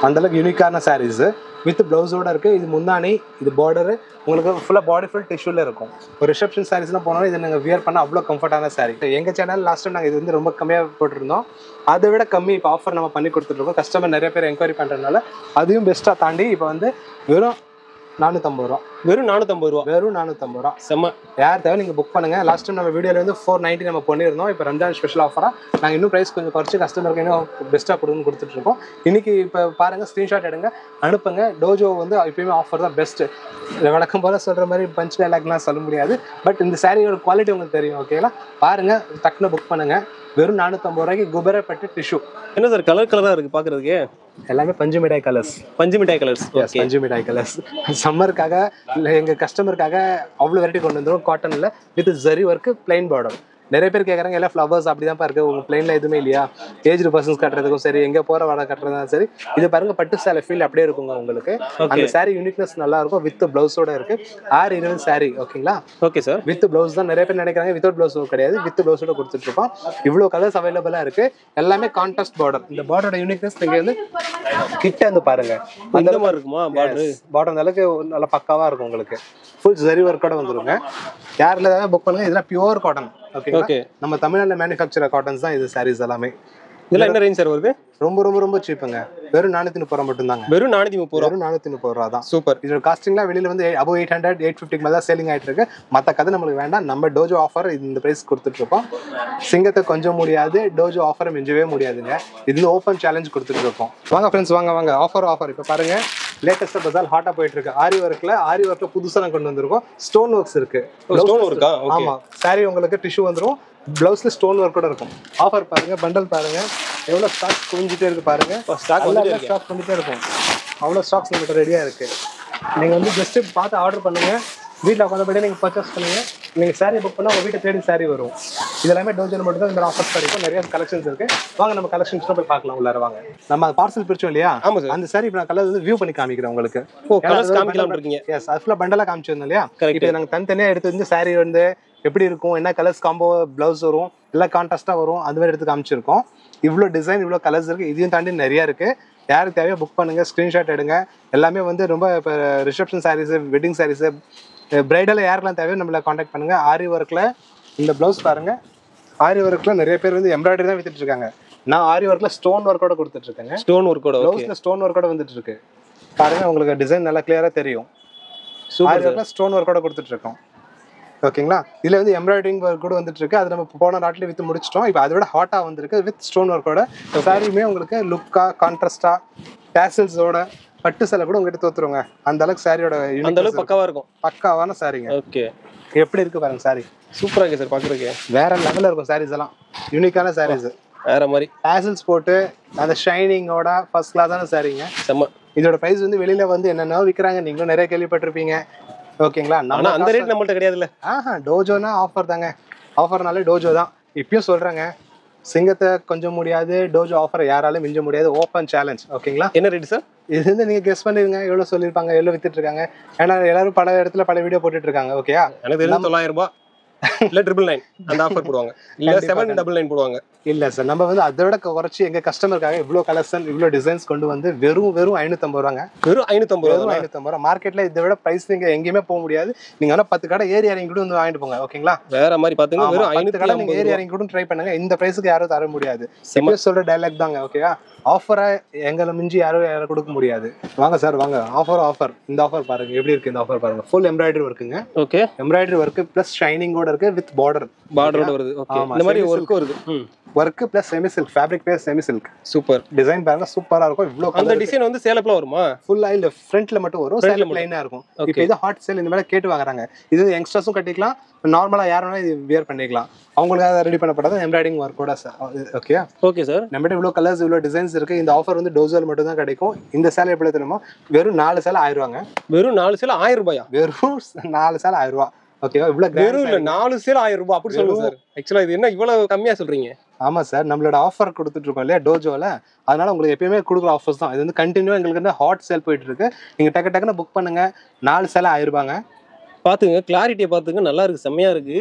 அந்தளவுக்கு யூனிக்கான சாரீஸு வித் ப்ளவுஸோட இருக்குது. இது முந்தானி, இது பார்டரு, உங்களுக்கு ஃபுல்லாக பாடி ஃபுல் டிஷ்யூவில் இருக்கும். ஒரு ரிசப்ஷன் சாரீஸ்லாம் போனாலும் இதை நாங்கள் வியர் பண்ணால் அவ்வளோ கம்ஃபர்டான சாரீ. எங்கள் சேனல் லாஸ்ட் டைம் நாங்கள் இது வந்து ரொம்ப கம்மியாக போட்டிருந்தோம். அதை விட கம்மி இப்போ ஆஃபர் நம்ம பண்ணி கொடுத்துட்ருக்கோம். கஸ்டமர் நிறைய பேர் என்கொயரி பண்ணுறதுனால அதையும் பெஸ்ட்டாக தாண்டி இப்போ வந்து வெறும் 450 ரூபா.
வெறும் 450 ரூபா.
வெறும் 450 ரூபா.
செம்ம.
யார் தேவை நீங்கள் புக் பண்ணுங்கள். லாஸ்ட் டைம் நம்ம வீடியோவில் வந்து 490 நம்ம பண்ணியிருந்தோம். இப்போ ரம்ஜான் ஸ்பெஷல் ஆஃபராக நாங்கள் இன்னும் ப்ரைஸ் கொஞ்சம் குறைச்சி கஸ்டமருக்கு இன்னும் பெஸ்ட்டாக கொடுத்துட்ருக்கோம். இன்றைக்கி இப்போ பாருங்கள், ஸ்க்ரீன்ஷாட் எடுங்க, அனுப்புங்க. டோஜோ வந்து எப்பயுமே ஆஃபர் தான் பெஸ்ட்டு. வழக்கம் போல் சொல்கிற மாதிரி பஞ்ச் டைலாக்லாம் சொல்ல முடியாது. பட் இந்த சாரியோட குவாலிட்டி உங்களுக்கு தெரியும். ஓகேங்களா, பாருங்கள், டக்குன்னு புக் பண்ணுங்கள். வெறும் 450 ரூபாய்க்கு குபேரப்பட்டு டிஷ்யூ.
என்ன சார் கலர் கலராக இருக்குது பார்க்குறதுக்கு?
எல்லாமே பஞ்சு மிட்டாய் கலர்ஸ்.
பஞ்சு மிட்டாய் கலர்ஸ்.
பஞ்சு மிட்டாய் கலர்ஸ். சம்மருக்காக இல்லை எங்கள் கஸ்டமருக்காக அவ்வளோ வெரைட்டி கொண்டு வந்துடும். காட்டனில் with zari work, plain border. நிறைய பேர் கேட்குறாங்க, எல்லாம் ஃப்ளவர்ஸ் அப்படி தான் இருக்குது, உங்கள் பிளைனில் எதுவுமே இல்லையா? ஏஜ்டு பர்சன்ஸ் கட்டுறதுக்கும் சரி, எங்கே போகிற வர கட்டுறதும் சரி, இது பாருங்கள், பட்டு சேலை ஃபீல் அப்படியே இருக்குங்க உங்களுக்கு. அந்த சாரீ யூனிக்னஸ் நல்லா இருக்கும். வித் ப்ளவுஸோட இருக்குது. 620 சாரீ. ஓகேங்களா?
Okay sir.
வித் ப்ளவுஸ் தான் நிறைய பேர் நினைக்கிறாங்க, வித்தவுட் ப்ளவுஸ் கிடையாது, வித் ப்ளவுஸோட கொடுத்துட்ருக்கோம். இவ்வளோ கலர்ஸ் அவைலபிளாக இருக்குது. எல்லாமே கான்ட்ராஸ்ட் பார்டர். இந்த பார்டரோட யூனிக்னஸ் நீங்கள் வந்து கிட்ட வந்து பாருங்கள்,
அந்த மாதிரி இருக்குமா பார்டர்?
பார்டர் அந்த அளவுக்கு நல்லா பக்காவாக இருக்கும் உங்களுக்கு. ஃபுல் ஜரி ஒர்க்கோட வந்துருங்க. யாரில் ஏதாவது புக் பண்ணுங்க. இதெல்லாம் பியூர் காட்டன். ஓகே, நம்ம தமிழ்நாட்டில் மேனுஃபேக்சர் காட்டன்ஸ் தான் இது சாரீஸ் எல்லாமே.
இதெல்லாம் என்ன ரேஞ்ச் சார் வருது?
ரொம்ப ரொம்ப ரொம்ப சீப்புங்க. வெறும் 430 ரூபா மட்டும் தாங்க.
வெறும் 430 ரூபா.
வெறும் 430 ரூபா தான்.
சூப்பர்.
இதோட காஸ்டிங்லாம் வெளியில வந்து above 800 850 மேல தான் சேலிங் ஆயிட்டு இருக்கு. மற்ற கதை நம்மளுக்கு வேண்டாம். நம்ம டோஜோ ஆஃபர் இந்த பிரைஸ் கொடுத்துட்டு இருக்கோம். சிங்கத்தை கொஞ்சம் முடியாது, டோஜோ ஆஃபரை மிஞ்சவே முடியாதுங்க. இது ஓப்பன் சேலஞ்ச் கொடுத்துட்டு இருக்கோம். வாங்க ஃப்ரெண்ட்ஸ், வாங்க வாங்க. ஆஃபர் இப்போ பாருங்க, லேட்டஸ்டா பஜார் ஹாட்டா போயிட்டு இருக்கு. ஆரி ஒர்க்ல புதுசா நான் கொண்டு வந்திருக்கோம். ஸ்டோன் ஒர்க்ஸ் இருக்கு.
ஸ்டோன் ஒர்க்கா?
ஆமா, சாரி உங்களுக்கு டிஷ்யூ வந்துரும். ப்ளவுஸ்ல ஸ்டோன் ஒர்க் கூட இருக்கும். ஆஃபர் பாருங்க, பண்டல் பாருங்க, எவ்வளவு ஸ்டாக் குவிஞ்சிட்டே இருக்கு பாருங்க. ஸ்டாக் வந்துட்டே இருக்கும். அவ்வளோ ஸ்டாக்ஸ் நம்மகிட்ட ரெடியா இருக்கு. நீங்க வந்து ஜஸ்ட் பார்த்து ஆர்டர் பண்ணுங்க. வீட்டில் உட்காந்தபடியே நீங்கள் பர்ச்சேஸ் பண்ணுங்க. நீங்கள் சாரீ புக் பண்ணால் உங்கள் வீட்டை தேடி சாரீ வரும். இது எல்லாமே டோஜோல மட்டும் தான் இந்த ஆஃபர்ஸ் கிடைக்கும். நிறைய கலெக்ஷன்ஸ் இருக்கு. வாங்க நம்ம கலெக்ஷன்ஸ் போய் பார்க்கலாம். உள்ளார வாங்க. நம்ம பார்சல் பிரிச்சோம் இல்லையா?
ஆமா சார்.
அந்த சாரீ நான் கலர் வந்து வியூ பண்ணி காமிக்கிறேன் உங்களுக்கு.
கலர்ஸ் காமிக்கலாம் இருக்கீங்க.
எஸ், அது ஃபுல்லாக பண்டலாக காமிச்சிருந்தோம் இல்லையா? இப்போ நாங்கள் தனித்தனியாக எடுத்து வந்து சாரீ வந்து எப்படி இருக்கும், என்ன கலர்ஸ் காம்போ ப்ளவுஸ் வரும், எல்லாம் கான்ட்ராஸ்ட்டாக வரும், அது மாதிரி எடுத்து காமிச்சிருக்கோம். இவ்வளோ டிசைன், இவ்வளோ கலர்ஸ் இருக்குது. இதையும் தாண்டி நிறையா இருக்குது. யாருக்கு தேவையோ புக் பண்ணுங்கள், ஸ்க்ரீன்ஷாட் எடுங்க. எல்லாமே வந்து ரொம்ப இப்போ reception saris, wedding saris, bridal யாருக்கெல்லாம் தேவையோ நம்மளை காண்டாக்ட் பண்ணுங்கள். ஆரி ஒர்க்கில் இந்த ப்ளவுஸ் பாருங்கள். ஆரி ஒர்க்கில் நிறைய பேர் வந்து எம்ப்ராய்டரி தான் வித்துட்டு இருக்காங்க. நான் ஆரி ஒர்க்கில் ஸ்டோன் ஒர்க்கோட கொடுத்துட்ருக்கேங்க.
ஸ்டோன் ஒர்க்கோட
ப்ளவுஸில் ஸ்டோன் ஒர்க்கோட வந்துட்டு இருக்கு பாருங்கள். உங்களுக்கு டிசைன் நல்லா கிளியராக தெரியும். ஆரி ஒர்க்கில் ஸ்டோன் ஒர்க்கோட கொடுத்துட்ருக்கோம். ஓகேங்களா? இதில் வந்து எம்ப்ராய்டரிங் ஒர்க் கூட வந்துட்டு இருக்கு. அது நம்ம போன நாட்டில் வித்து முடிச்சிட்டோம். இப்போ அதை விட ஹாட்டாக வந்துருக்கு வித் ஸ்டோன் ஒர்க்கோட. சாரியுமே உங்களுக்கு லுக்காக கான்ட்ராஸ்டாக டேசல்ஸோட பட்டு சேலை கூட உங்ககிட்ட தோத்துருங்க. அந்த அளவுக்கு சாரியோட
அந்த அளவுக்கு பக்காவா இருக்கும்.
பக்காவான சாரிங்க.
ஓகே,
எப்படி இருக்கு பாருங்க சாரி.
சூப்பரா இருக்கு சார் பாக்குறதுக்கு.
வேற லெவல்ல இருக்கும் சாரீஸ் எல்லாம். யூனிக்கான சாரீஸ்,
வேற மாதிரி
டேசல்ஸ் போட்டு அந்த ஷைனிங்கோட ஃபர்ஸ்ட் கிளாஸான சாரீங்க.
செம்ம.
இதோட பிரைஸ் வந்து வெளியில வந்து என்னென்ன விற்கிறாங்க, நீங்களும் நிறைய கேள்விப்பட்டிருப்பீங்க. ஓகேங்களா?
ஆனா அந்த ரேட் நம்மள்ட்ட கிடையாதுல்ல.
டோஜோனா ஆஃபர் தாங்க. ஆஃபர்னாலே டோஜோ தான். இப்பயும் சொல்றேங்க, சிங்கத்தை கொஞ்சம் முடியாது, டோஜோ ஆஃபர் யாராலும் மிஞ்ச முடியாது. Open challenge. ஓகேங்களா?
என்ன ரேட் சார்?
இது வந்து நீங்க கெஸ் பண்ணிருங்க எவ்வளவு சொல்லிருப்பாங்க, எவ்வளவு வித்துட்டு இருக்காங்க. ஏன்னா எல்லாரும் பல இடத்துல பல வீடியோ போட்டுட்டு இருக்காங்க. ஓகேயா?
எனக்கு தெரிஞ்சு 900 ரூபாய் இல்ல 999 அந்த ஆஃபர் போடுவாங்க. இல்ல 799 போடுவாங்க.
இல்ல சார், நம்ம வந்து அதை விட குறைச்சி எங்க கஸ்டமருக்காக இவ்வளவு கலெக்ஷன், இவ்வளவு டிசைன்ஸ் கொண்டு வந்து வெறும் 550 ரூபாங்க.
வெறும் 550
ரூபா. மார்க்கெட்ல இதை விட பிரைஸ் நீங்க எங்கேயுமே போக முடியாது. நீங்க வேணா 10 கடை ஏறி இறங்கி கூட வந்து வாங்கிட்டு போங்க. ஓகேங்களா?
வேற மாதிரி பாத்துங்க. வெறும் 500
கடை நீங்க ஏறி இறங்கி கூட ட்ரை பண்ணுங்க. இந்த பிரைஸ்க்கு யாரும் தர முடியாது. சொல்ற டைலாக் தாங்க. ஓகேயா? ஆஃபரா எங்களை மிஞ்சி யாரும் கொடுக்க முடியாது. வாங்க சார் வாங்க. ஆஃபர் இந்த ஆஃபர் பாருங்க எப்படி இருக்கு. இந்த ஆஃபர் பாருங்க. ஃபுல் எம்ப்ராய்டரி ஒர்க்குங்க.
ஓகே,
எம்ப்ராய்டரி ஒர்க் பிளஸ் ஷைனிங்கோட இருக்கு. With border.
பார்டரோட வருது. ஓகே, இந்த மாதிரி ஒர்க் வருது.
Work plus semi silk, fabric base semi silk.
Super
design பாருங்க, சூப்பரா இருக்கும். இவ்ளோ
அந்த டிசைன் வந்து சேலப்ல வருமா?
ஃபுல்லா இல்ல, ஃப்ரண்ட்ல மட்டும் வரும், சைடுல ப்ளைனா இருக்கும். இப்போ இது ஹாட் சேல் இந்த மாதிரி கேட்டு வாங்குறாங்க. இது யங்ஸ்டர்ஸும் கட்டிக்கலாம், நார்மலா யாரும் இது வியர் பண்ணிக்கலாம். அவங்களுக்காக ரெடி பண்ணப்பட்டது எம்ப்ராய்டிங் ஒர்க்கோட. Okay
okay sir.
நம்மகிட்ட இவ்வளோ கலர்ஸ் இவ்வளோ டிசைன்ஸ் இருக்கு. இந்த ஆஃபர் வந்து டோசோல் மட்டும் தான் கிடைக்கும். இந்த சேலை எப்படி தெரியுமா, வெறும் 4 சேலை 1000 ரூபாங்க.
வெறும் 4 சேலை 1000 ரூபாயா?
வெறும் 4 சேலை 1000 ரூபா. ஓகேவா? இவ்வளோ
வெறும் இல்ல 4 சேலை 1000 ரூபாய் அப்படி சொல்லுங்க சார். ஆக்சுவலா இது என்ன இவ்வளவு கம்மியா சொல்றீங்க?
ஆமா சார், நம்மளோட ஆஃபர் கொடுத்துட்டு இருக்கோம் இல்லையா டோஜோல, அதனால உங்களுக்கு எப்பயுமே கொடுக்குற ஆஃபர்ஸ் தான் இது. வந்து கண்டினியூ எங்களுக்கு வந்து ஹாட் சேல் போயிட்டு இருக்கு. நீங்க டக்கு டக்குன்னு புக் பண்ணுங்க. 4 சேலை 1000 ரூபாங்க.
பாத்துங்க, கிளாரிட்டியை பாத்துங்க, நல்லா இருக்கு, செம்மையா இருக்கு.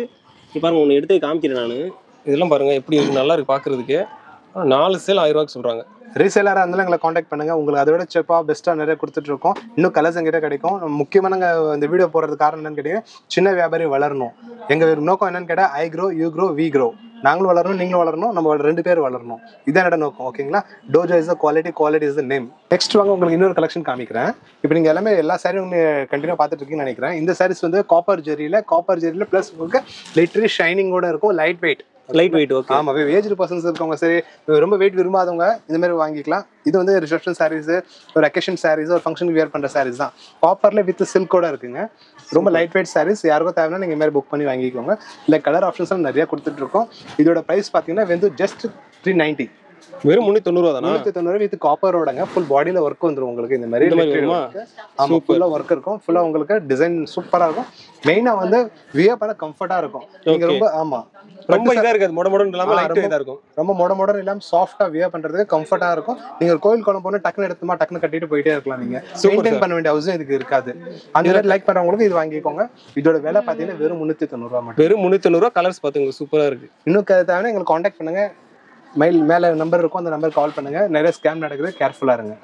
இப்போ பாருங்க, ஒன்று எடுத்து காமிக்கிறேன் நான். இதெல்லாம் பாருங்க எப்படி இருக்கு, நல்லா இருக்கு பாக்குறதுக்கு. 4 சேல் 1000 ரூபாய்க்கு சொல்றாங்க.
ரீசேலராக இருந்தாலும் எங்களை காண்டாக்ட் பண்ணுங்க. உங்களுக்கு அதை விட செப்பாக பெஸ்ட்டாக நிறைய கொடுத்துட்டு இருக்கோம். இன்னும் கலர்ஸ் எங்கிட்ட கிடைக்கும். முக்கியமாக நாங்கள் இந்த வீடியோ போடுறதுக்கு காரணம் என்னன்னு கேட்டீங்கன்னா, சின்ன வியாபாரி வளரணும். எங்கள் நோக்கம் என்னன்னு கேட்டால், I grow you grow we grow. நாங்களும் வளரணும், நீங்களும் வளரணும், நம்ம 2 பேர் வளரணும். இதான் என்னோட நோக்கம். ஓகேங்களா? Tojo is the quality, quality is the name. Next வாங்க, உங்களுக்கு இன்னொரு கலெக்ஷன் காமிக்கிறேன். இப்போ நீங்கள் எல்லாமே எல்லா சாரியும் கண்டினியூ பார்த்துட்டு இருக்கீங்கன்னு நினைக்கிறேன். இந்த சாரீஸ் வந்து காப்பர் ஜெரியில் ப்ளஸ் உங்களுக்கு லிட்டரி ஷைனிங்கோட இருக்கும். Light weight. ஓகே. ஆமா, ஏஜ்டு பர்சன்ஸ் இருக்கவங்க, சரி ரொம்ப வெயிட் விரும்பாதவங்க இந்த மாதிரி வாங்கிக்கலாம். இது வந்து ரிசப்ஷன் சாரீஸ், ஒரு அக்கேஷன் சாரீஸ், ஒரு ஃபங்க்ஷனுக்கு வியர் பண்ற சாரீஸ் தான். காப்பர்ல வித் சில்கோட இருக்குங்க. ரொம்ப லைட் வெயிட் சாரீஸ். யாருக்கும் தேவைன்னா நீங்க இந்த மாதிரி புக் பண்ணி வாங்கிக்கோங்க. இல்லை கலர் ஆப்ஷன்ஸ் நிறைய கொடுத்துட்டு இருக்கோம். இதோட பிரைஸ் பார்த்தீங்கன்னா வந்து ஜஸ்ட் 390.
வெறும் 390 ரூபா தானா?
390 வித் காப்பரோடங்க. ஃபுல் பாடியில ஒர்க் வந்துரும் உங்களுக்கு. இந்த மாதிரி ஆமா, ஃபுல்லா ஒர்க் இருக்கும். ஃபுல்லா உங்களுக்கு டிசைன் சூப்பரா இருக்கும். மெயினா வந்து வியர் பண்ண கம்ஃபர்ட்டா இருக்கும். நீங்க ரொம்ப ஆமா
ரொம்ப இதா இருக்காது, மொடமொடன்னு இல்லாம லைட்டா இதா இருக்கும்.
ரொம்ப மொடமொடன்னு இல்லாம சாஃப்ட்டா வியர் பண்றதுக்கு கம்ஃபர்ட்டா இருக்கும். நீங்க ஒரு கோயில் குளம் போனா டக்குன்னு எடுத்துமா டக்குன்னு கட்டிட்டு போயிட்டே இருக்கலாம். நீங்க மெயின்டைன் பண்ண வேண்டிய அவசியம் இதுக்கு இருக்காது. அந்த மாதிரி லைக் பண்றவங்களுக்கு இது வாங்கிக்கோங்க. இதோட விலை பாத்தீங்கன்னா வெறும் 390 ரூபா மட்டும்.
வெறும் 390 ரூபா. கலர்ஸ் பாத்துங்க, சூப்பரா இருக்கு.
இன்னும் தேவைன்னா எங்களுக்கு காண்டாக்ட் பண்ணுங்க. மேல நம்பர் இருக்கும், அந்த நம்பர் கால் பண்ணுங்க. நிறைய ஸ்கேம் நடக்குது, கேர்ஃபுல்லா இருங்க.